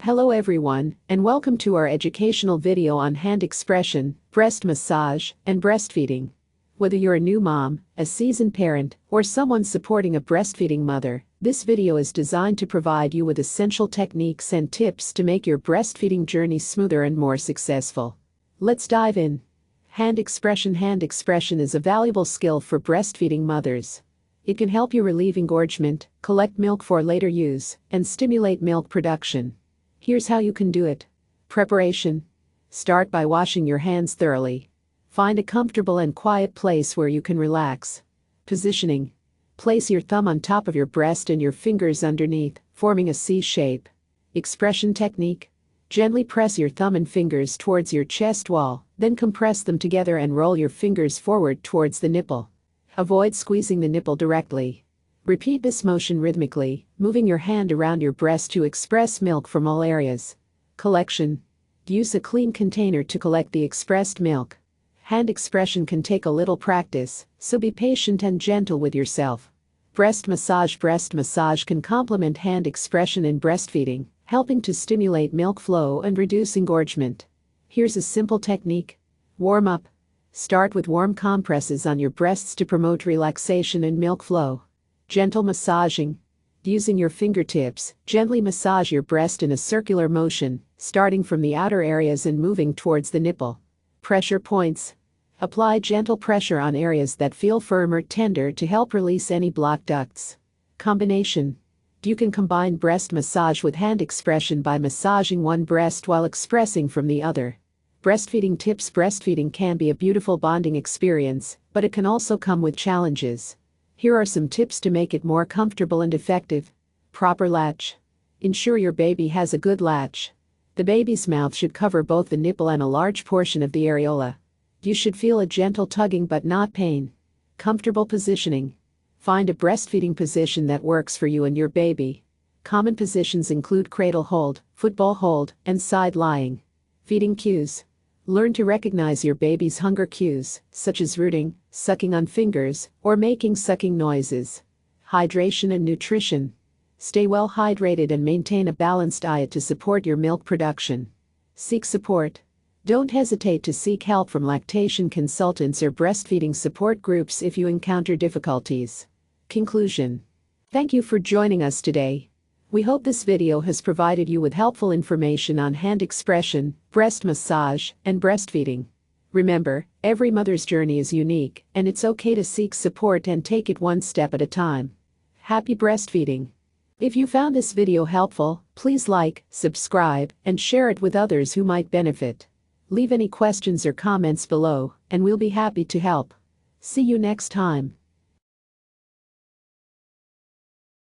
Hello everyone, and welcome to our educational video on hand expression, breast massage, and breastfeeding. Whether you're a new mom, a seasoned parent, or someone supporting a breastfeeding mother, this video is designed to provide you with essential techniques and tips to make your breastfeeding journey smoother and more successful. Let's dive in. Hand expression is a valuable skill for breastfeeding mothers. It can help you relieve engorgement, collect milk for later use, and stimulate milk production. Here's how you can do it. Preparation. Start by washing your hands thoroughly. Find a comfortable and quiet place where you can relax. Positioning. Place your thumb on top of your breast and your fingers underneath, forming a C shape. Expression technique. Gently press your thumb and fingers towards your chest wall, then compress them together and roll your fingers forward towards the nipple. Avoid squeezing the nipple directly. Repeat this motion rhythmically, moving your hand around your breast to express milk from all areas. Collection. Use a clean container to collect the expressed milk. Hand expression can take a little practice, so be patient and gentle with yourself. Breast massage can complement hand expression in breastfeeding, helping to stimulate milk flow and reduce engorgement. Here's a simple technique. Warm up. Start with warm compresses on your breasts to promote relaxation and milk flow. Gentle massaging. Using your fingertips, gently massage your breast in a circular motion, starting from the outer areas and moving towards the nipple. Pressure points. Apply gentle pressure on areas that feel firm or tender to help release any blocked ducts. Combination. You can combine breast massage with hand expression by massaging one breast while expressing from the other. Breastfeeding tips. Breastfeeding can be a beautiful bonding experience, but it can also come with challenges. Here are some tips to make it more comfortable and effective. Proper latch. Ensure your baby has a good latch. The baby's mouth should cover both the nipple and a large portion of the areola. You should feel a gentle tugging but not pain. Comfortable positioning. Find a breastfeeding position that works for you and your baby. Common positions include cradle hold, football hold, and side lying. Feeding cues. Learn to recognize your baby's hunger cues, such as rooting, sucking on fingers, or making sucking noises. Hydration and nutrition. Stay well hydrated and maintain a balanced diet to support your milk production. Seek support. Don't hesitate to seek help from lactation consultants or breastfeeding support groups if you encounter difficulties. Conclusion. Thank you for joining us today. We hope this video has provided you with helpful information on hand expression, breast massage, and breastfeeding. Remember, every mother's journey is unique, and it's okay to seek support and take it one step at a time. Happy breastfeeding! If you found this video helpful, please like, subscribe, and share it with others who might benefit. Leave any questions or comments below, and we'll be happy to help. See you next time.